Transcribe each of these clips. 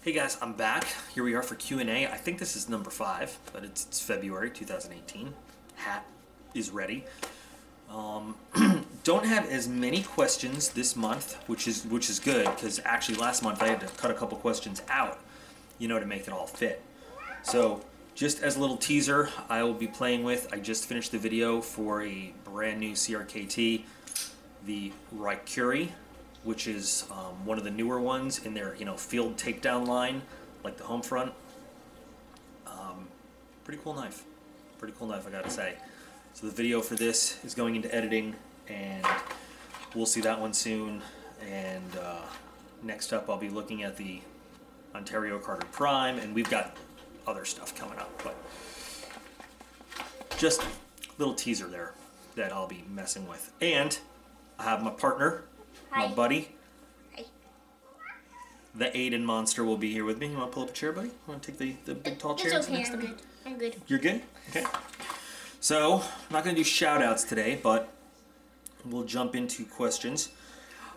Hey guys, I'm back. Here we are for Q&A. I think this is number 5, but it's February 2018. Hat is ready. Don't have as many questions this month, which is good, because actually last month I had to cut a couple questions out, to make it all fit. So just as a little teaser, I will be playing with, I just finished the video for a brand new CRKT, the Raikuri, which is one of the newer ones in their field takedown line, like the home front. Pretty cool knife. I gotta say. So the video for this is going into editing, and we'll see that one soon. And next up, I'll be looking at the Ontario Carter Prime, and we've got other stuff coming up. But just a little teaser there that I'll be messing with. And I have my partner. Hi. My buddy. Hi. The Aiden monster will be here with me. You want to pull up a chair, buddy? You want to take the big tall chair? It's okay, I'm good. I'm good. You're good? Okay. So, I'm not going to do shout outs today, but we'll jump into questions.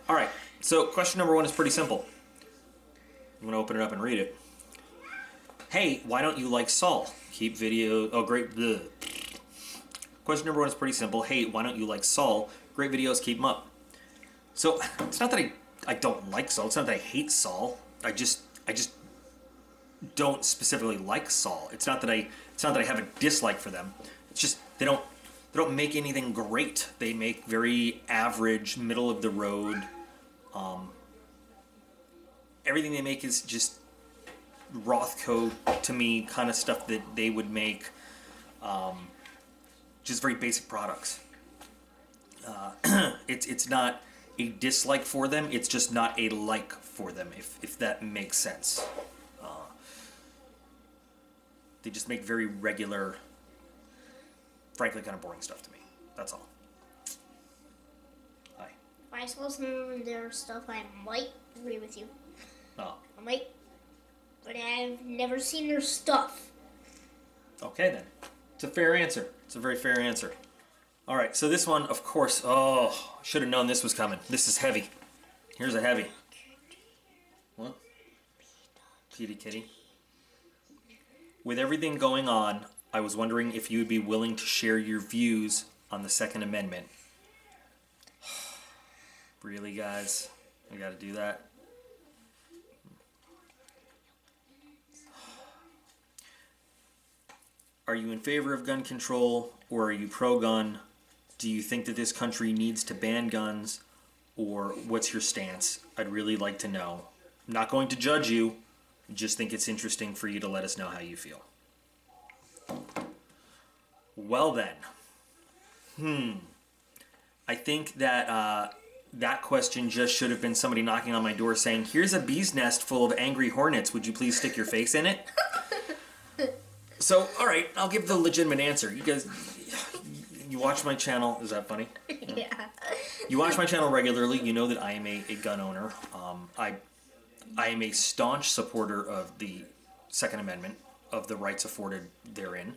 Alright, so question number 1 is pretty simple. I'm going to open it up and read it. Hey, why don't you like Saul? Keep video... Oh, great. Bleh. Question number 1 is pretty simple. Hey, why don't you like Saul? Great videos, keep them up. So, it's not that I don't like Saul. It's not that I hate Saul. I just don't specifically like Saul. It's not that I have a dislike for them. It's just they don't make anything great. They make very average, middle of the road. Everything they make is just Rothko, to me, kind of stuff that they would make. Just very basic products. It's not a dislike for them, it's just not a like for them, if that makes sense. They just make very regular, frankly kind of boring stuff to me. That's all. Hi. If I saw some of their stuff, I might agree with you. Oh. I might, but I've never seen their stuff. Okay then. It's a fair answer. It's a very fair answer. Alright, so this one, of course, oh, should have known this was coming. This is heavy. Here's a heavy. What? Kitty kitty. With everything going on, I was wondering if you would be willing to share your views on the Second Amendment. Really, guys? I gotta do that? Are you in favor of gun control, or are you pro-gun? Do you think that this country needs to ban guns, or what's your stance? I'd really like to know. I'm not going to judge you, just think it's interesting for you to let us know how you feel. Well then, I think that that question just should have been somebody knocking on my door saying, here's a bee's nest full of angry hornets, would you please stick your face in it? So, alright, I'll give the legitimate answer. You guys... You watch my channel, is that funny? Yeah. You watch my channel regularly, you know that I am a gun owner. I am a staunch supporter of the Second Amendment, of the rights afforded therein.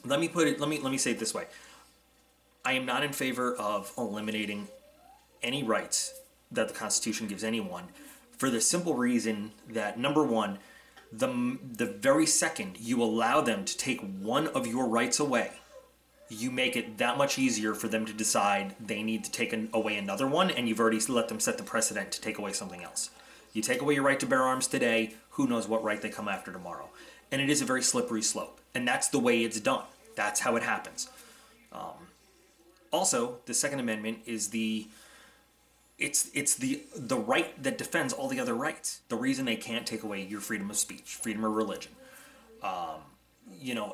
Let me say it this way. I am not in favor of eliminating any rights that the Constitution gives anyone, for the simple reason that, number one, the very second you allow them to take one of your rights away, you make it that much easier for them to decide they need to take away another one, and you've already let them set the precedent to take away something else. You take away your right to bear arms today, who knows what right they come after tomorrow. And it is a very slippery slope, and that's the way it's done. That's how it happens. Also, the Second Amendment is the right that defends all the other rights. The reason they can't take away your freedom of speech, freedom of religion,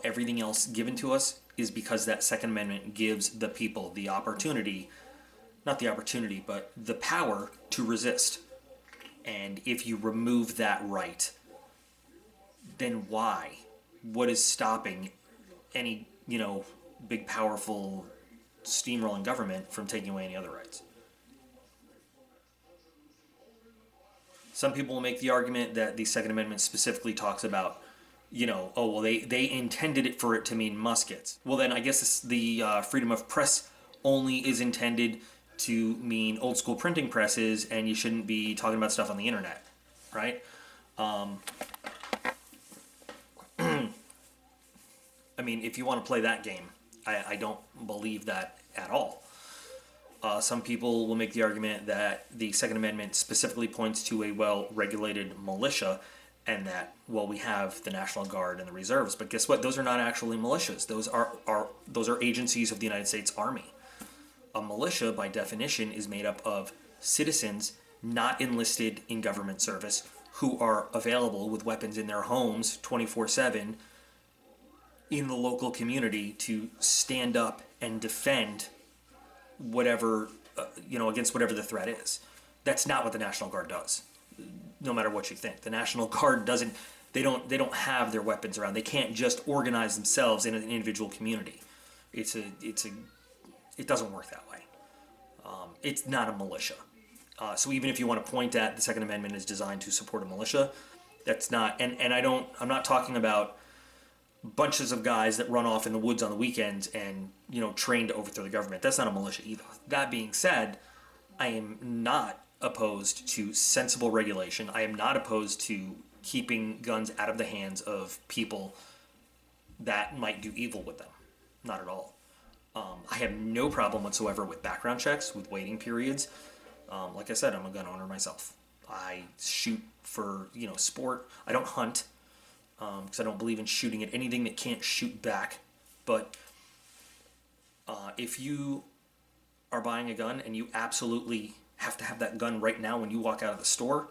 everything else given to us is because that Second Amendment gives the people the opportunity, not the opportunity, but the power to resist. And if you remove that right, then why? What is stopping any, big, powerful, steamrolling government from taking away any other rights? Some people will make the argument that the Second Amendment specifically talks about, they intended it for it to mean muskets. Well, then I guess the freedom of press only is intended to mean old school printing presses, and you shouldn't be talking about stuff on the internet, right? I mean, if you want to play that game, I don't believe that at all. Some people will make the argument that the Second Amendment specifically points to a well-regulated militia, and that, well, we have the National Guard and the reserves, but guess what? Those are not actually militias. Those are agencies of the United States Army. A militia, by definition, is made up of citizens not enlisted in government service who are available with weapons in their homes 24/7 in the local community to stand up and defend whatever, against whatever the threat is. That's not what the National Guard does. No matter what you think, the National Guard doesn't. They don't have their weapons around. They can't just organize themselves in an individual community. It doesn't work that way. It's not a militia. So even if you want to point at the Second Amendment is designed to support a militia, that's not. And I'm not talking about bunches of guys that run off in the woods on the weekends and train to overthrow the government. That's not a militia either. That being said, I am not opposed to sensible regulation. I am not opposed to keeping guns out of the hands of people that might do evil with them. Not at all. I have no problem whatsoever with background checks, with waiting periods. Like I said, I'm a gun owner myself. I shoot for sport. I don't hunt because I don't believe in shooting at anything that can't shoot back. But if you are buying a gun and you absolutely have to have that gun right now when you walk out of the store,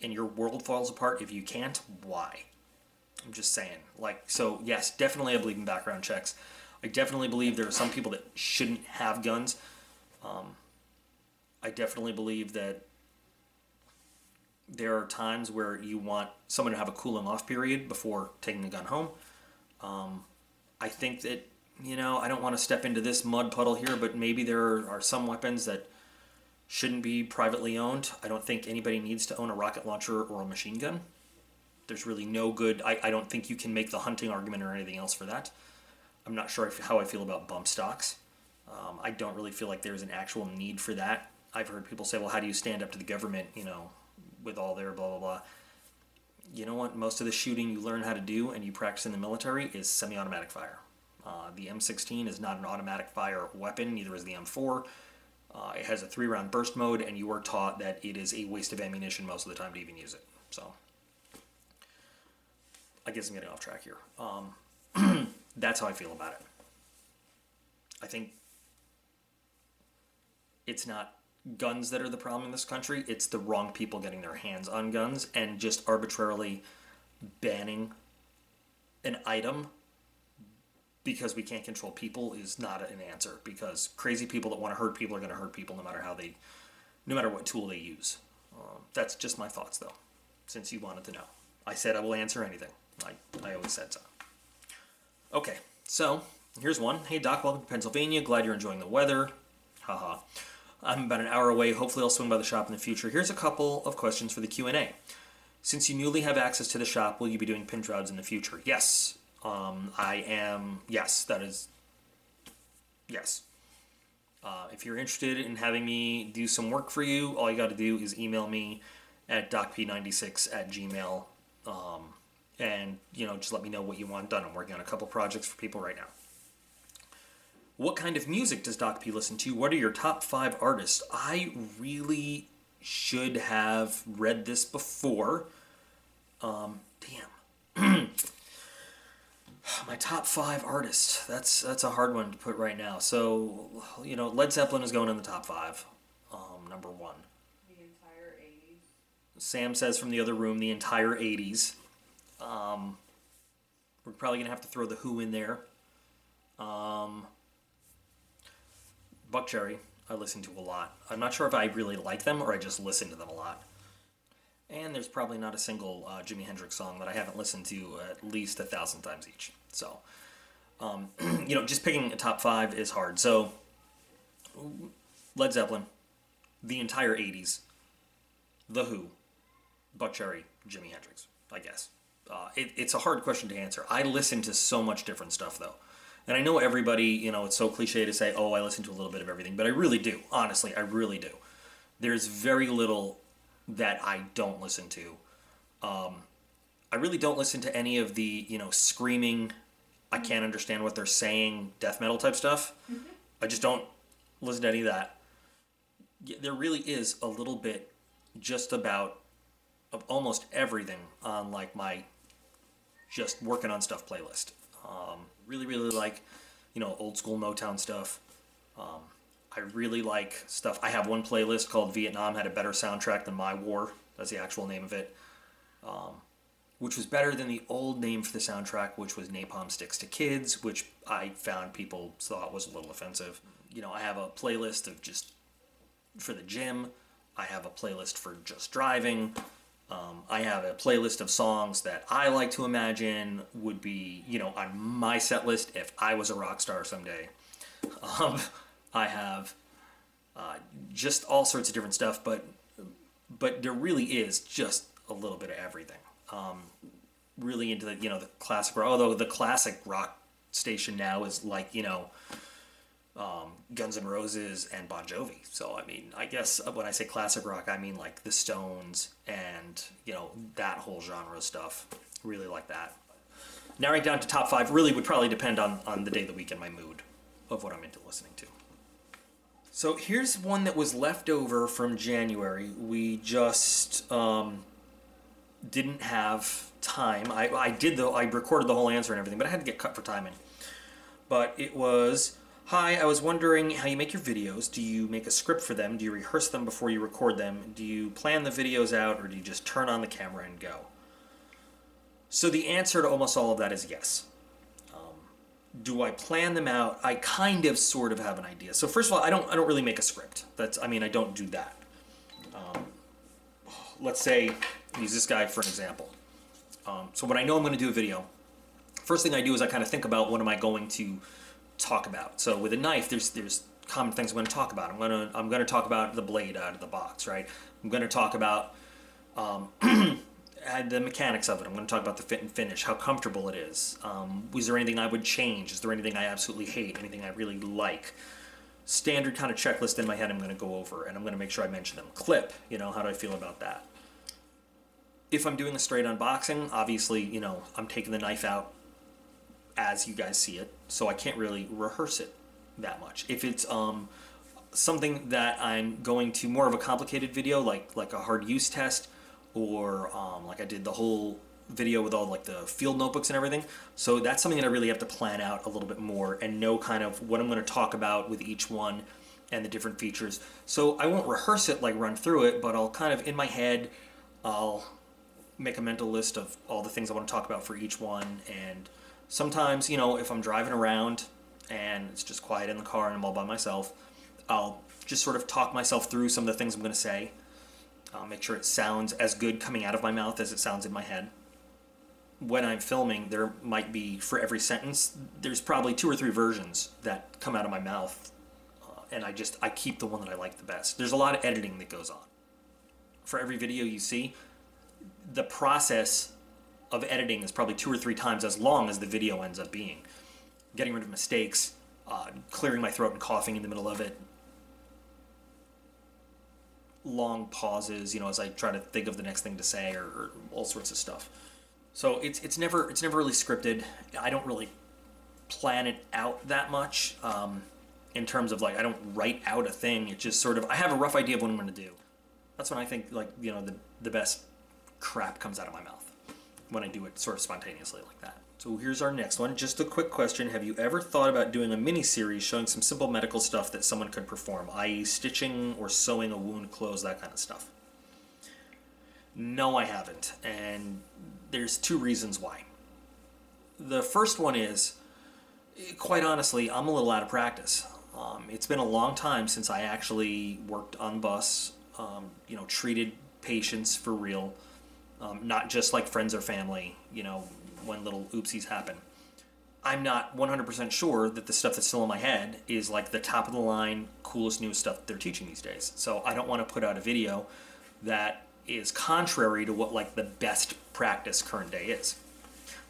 and your world falls apart if you can't, why? I'm just saying. So yes, definitely I believe in background checks. I definitely believe there are some people that shouldn't have guns. I definitely believe that there are times where you want someone to have a cooling off period before taking a gun home. I think that, I don't want to step into this mud puddle here, but maybe there are some weapons that shouldn't be privately owned. I don't think anybody needs to own a rocket launcher or a machine gun. There's really no good. I don't think you can make the hunting argument or anything else for that. I'm not sure how I feel about bump stocks. I don't really feel like there's an actual need for that. I've heard people say, well, how do you stand up to the government, with all their blah, blah, blah. You know what? Most of the shooting you learn how to do and you practice in the military is semi-automatic fire. The M16 is not an automatic fire weapon, neither is the M4. It has a 3-round burst mode, and you are taught that it is a waste of ammunition most of the time to even use it. So, I guess I'm getting off track here. That's how I feel about it. I think it's not guns that are the problem in this country. It's the wrong people getting their hands on guns and just arbitrarily banning an item because we can't control people is not an answer, because crazy people that want to hurt people are going to hurt people no matter what tool they use. That's just my thoughts, though, since you wanted to know. I said I will answer anything. I always said so. Okay, so here's one. Hey, Doc, welcome to Pennsylvania. Glad you're enjoying the weather. Haha. I'm about an hour away. Hopefully I'll swing by the shop in the future. Here's a couple of questions for the Q&A. Since you newly have access to the shop, will you be doing pin jobs in the future? Yes. I am. Yes, that is. Yes. If you're interested in having me do some work for you, all you got to do is email me at docp96@gmail. And, just let me know what you want done. I'm working on a couple projects for people right now. What kind of music does DocP listen to? What are your top 5 artists? I really should have read this before. Damn. My top 5 artists. That's a hard one to put right now. So, Led Zeppelin is going in the top 5. Number 1. The entire 80s. Sam says from the other room, the entire 80s. We're probably going to have to throw The Who in there. Buckcherry, I listen to a lot. I'm not sure if I really like them or I just listen to them a lot. And there's probably not a single Jimi Hendrix song that I haven't listened to at least 1,000 times each. So, just picking a top 5 is hard. So, Led Zeppelin, the entire 80s, The Who, Buckcherry, Jimi Hendrix, I guess. It's a hard question to answer. I listen to so much different stuff, though. And I know everybody, it's so cliche to say, oh, I listen to a little bit of everything. But I really do. Honestly, I really do. There's very little that I don't listen to. I really don't listen to any of the, screaming, I can't understand what they're saying, death metal type stuff. I just don't listen to any of that. There really is a little bit just about of almost everything on like my just working on stuff playlist. Really, really like, old school Motown stuff. I really like stuff. I have one playlist called Vietnam Had a Better Soundtrack Than My War. That's the actual name of it. Which was better than the old name for the soundtrack, which was Napalm Sticks to Kids, which I found people thought was a little offensive. I have a playlist of just for the gym. I have a playlist for just driving. I have a playlist of songs that I like to imagine would be, on my set list if I was a rock star someday. I have just all sorts of different stuff, but there really is just a little bit of everything. Really into the the classic rock, although the classic rock station now is like Guns N' Roses and Bon Jovi. So I mean, I guess when I say classic rock, I mean like the Stones and that whole genre of stuff. Really like that. Narrowing down to top 5 really would probably depend on the day of the week and my mood of what I'm into listening to. So here's one that was left over from January. We just didn't have time. I did though. I recorded the whole answer and everything, but I had to get cut for timing. But it was, hi, I was wondering how you make your videos. Do you make a script for them? Do you rehearse them before you record them? Do you plan the videos out, or do you just turn on the camera and go? So the answer to almost all of that is yes. Do I plan them out? I kind of sort of have an idea. So first of all, I don't really make a script. I don't do that. Let's say, use this guy for an example. So when I know I'm going to do a video, first thing I do is I kind of think about what am I going to talk about. So with a knife, there's common things I'm going to talk about. I'm going to talk about the blade out of the box, right? I'm going to talk about the mechanics of it. I'm going to talk about the fit and finish, how comfortable it is. Was there anything I would change? Is there anything I absolutely hate? Anything I really like? Standard kind of checklist in my head I'm going to go over, and I'm going to make sure I mention them. Clip, how do I feel about that? If I'm doing a straight unboxing, obviously, I'm taking the knife out as you guys see it, so I can't really rehearse it that much. If it's something that I'm going to more of a complicated video, like a hard use test, or like I did the whole video with all like the field notebooks and everything, so that's something that I really have to plan out a little bit more and know kind of what I'm going to talk about with each one and the different features. So I won't rehearse it, like run through it, but I'll kind of in my head, I'll make a mental list of all the things I want to talk about for each one. And sometimes, if I'm driving around and it's just quiet in the car and I'm all by myself, I'll just sort of talk myself through some of the things I'm going to say. I'll make sure it sounds as good coming out of my mouth as it sounds in my head. When I'm filming, there might be, for every sentence, there's probably 2 or 3 versions that come out of my mouth. And I keep the one that I like the best. There's a lot of editing that goes on. For every video you see, the process of editing is probably 2 or 3 times as long as the video ends up being. Getting rid of mistakes, clearing my throat and coughing in the middle of it, long pauses, as I try to think of the next thing to say, or all sorts of stuff. So it's never really scripted. I don't really plan it out that much in terms of I don't write out a thing. It's just sort of I have a rough idea of what I'm going to do. That's when I think the best crap comes out of my mouth, when I do it sort of spontaneously like that. So here's our next one. Just a quick question. Have you ever thought about doing a mini-series showing some simple medical stuff that someone could perform, i.e. stitching or sewing a wound closed, that kind of stuff? No, I haven't. And there's 2 reasons why. The first one is, quite honestly, I'm a little out of practice. It's been a long time since I actually worked on bus, treated patients for real, not just like friends or family, when little oopsies happen. I'm not 100% sure that the stuff that's still in my head is like the top of the line, coolest, newest stuff that they're teaching these days. So I don't want to put out a video that is contrary to what like the best practice current day is.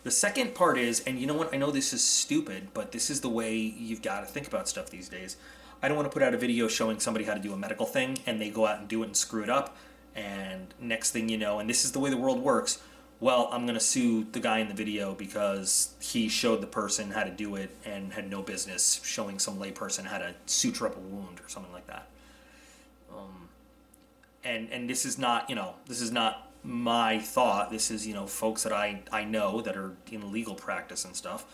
The second part is, and you know what, I know this is stupid, but this is the way you've got to think about stuff these days. I don't want to put out a video showing somebody how to do a medical thing and they go out and do it and screw it up, And next thing you know, and this is the way the world works, well, I'm going to sue the guy in the video because he showed the person how to do it and had no business showing some layperson how to suture up a wound or something like that. And this is not, this is not my thought. This is, folks that I know that are in legal practice and stuff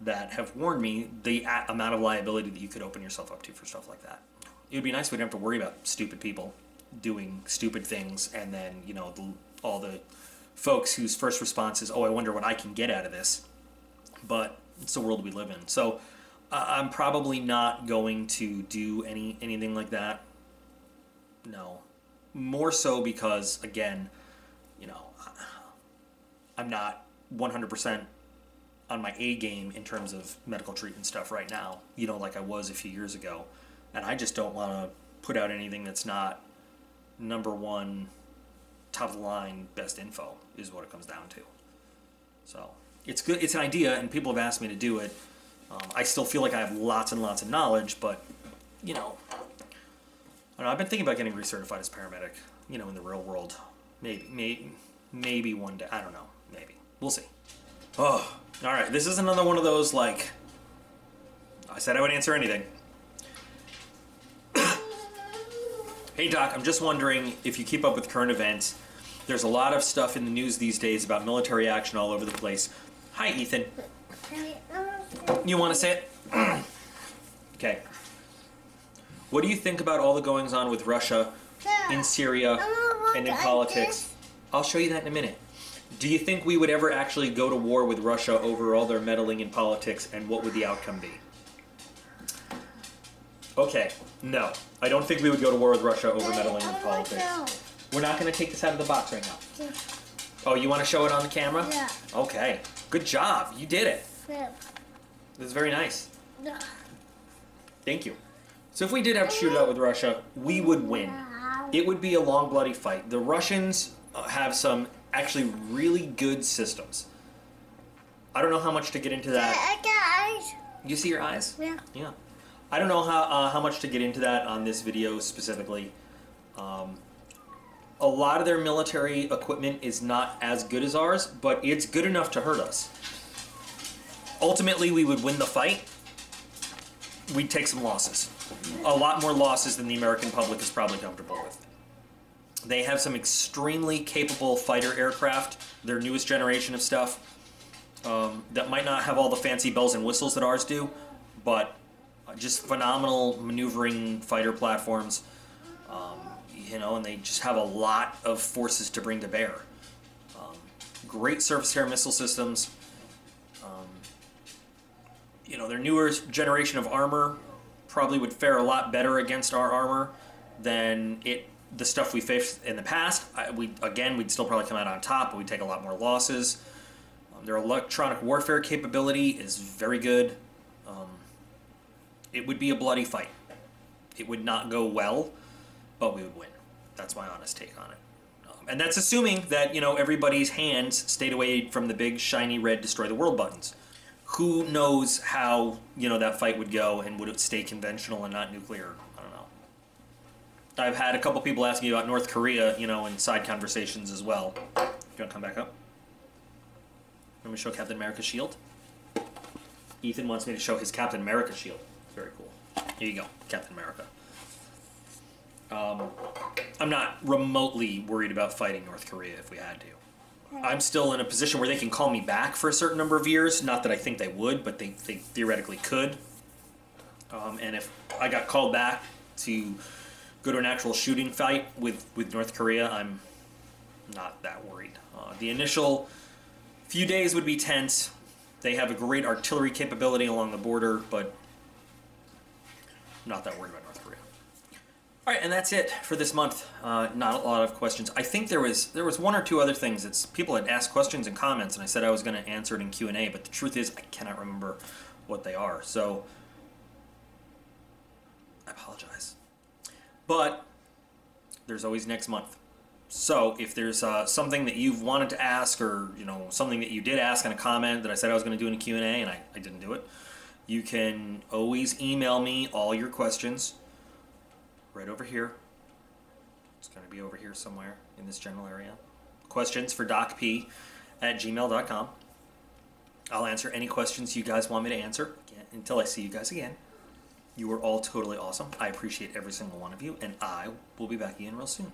that have warned me the amount of liability that you could open yourself up to for stuff like that. It would be nice if we didn't have to worry about stupid people doing stupid things, and then, all the folks whose first response is, oh, I wonder what I can get out of this. But it's the world we live in. So I'm probably not going to do anything like that. No. More so because, again, I'm not 100% on my A game in terms of medical treatment stuff right now, like I was a few years ago. And I just don't want to put out anything that's not number one, top of the line, best info is what it comes down to. So it's good. It's an idea, and people have asked me to do it. I still feel like I have lots and lots of knowledge, but, I don't know, I've been thinking about getting recertified as paramedic, in the real world. Maybe one day. I don't know. Maybe. We'll see. Oh, all right. This is another one of those, like, I said I would answer anything. Hey, Doc, I'm just wondering if you keep up with current events. There's a lot of stuff in the news these days about military action all over the place. Hi, Ethan. You want to say it? Okay. What do you think about all the goings-on with Russia, in Syria, and in politics? I'll show you that in a minute. Do you think we would ever actually go to war with Russia over all their meddling in politics, and what would the outcome be? Okay, no. I don't think we would go to war with Russia over meddling in politics. We're not going to take this out of the box right now. Yeah. Oh, you want to show it on the camera? Yeah. Okay. Good job. You did it. Yeah. This is very nice. Yeah. Thank you. So if we did have to shoot it out with Russia, we would win. It would be a long, bloody fight. The Russians have some actually really good systems. I don't know how much to get into that. I got eyes. You see your eyes? Yeah. Yeah. I don't know how much to get into that on this video specifically. A lot of their military equipment is not as good as ours, but it's good enough to hurt us. Ultimately, we would win the fight. We'd take some losses. A lot more losses than the American public is probably comfortable with. They have some extremely capable fighter aircraft, their newest generation of stuff, that might not have all the fancy bells and whistles that ours do, but just phenomenal maneuvering fighter platforms, and they just have a lot of forces to bring to bear. Great surface-to-air missile systems. Their newer generation of armor probably would fare a lot better against our armor than the stuff we faced in the past. We'd still probably come out on top, but we'd take a lot more losses. Their electronic warfare capability is very good. It would be a bloody fight. It would not go well, but we would win. That's my honest take on it. And that's assuming that, everybody's hands stayed away from the big, shiny, red destroy the world buttons. Who knows how, that fight would go, and would it stay conventional and not nuclear? I don't know. I've had a couple people ask me about North Korea, in side conversations as well. You want to come back up? Let me show Captain America's shield. Ethan wants me to show his Captain America shield. Very cool. Here you go, Captain America. I'm not remotely worried about fighting North Korea if we had to. I'm still in a position where they can call me back for a certain number of years. Not that I think they would, but they theoretically could. And if I got called back to go to an actual shooting fight with North Korea, I'm not that worried. The initial few days would be tense. They have a great artillery capability along the border, but not that worried about North Korea. All right, and that's it for this month. Not a lot of questions. I think there was one or two other things. It's people had asked questions and comments, and I said I was going to answer it in Q&A, but the truth is I cannot remember what they are. So I apologize. But there's always next month. So if there's something that you've wanted to ask, or something that you did ask in a comment that I said I was going to do in a Q&A and I didn't do it, you can always email me all your questions right over here. Just going to be over here somewhere in this general area. QuestionsForDocP@gmail.com. I'll answer any questions you guys want me to answer until I see you guys again. You are all totally awesome. I appreciate every single one of you, and I will be back again real soon.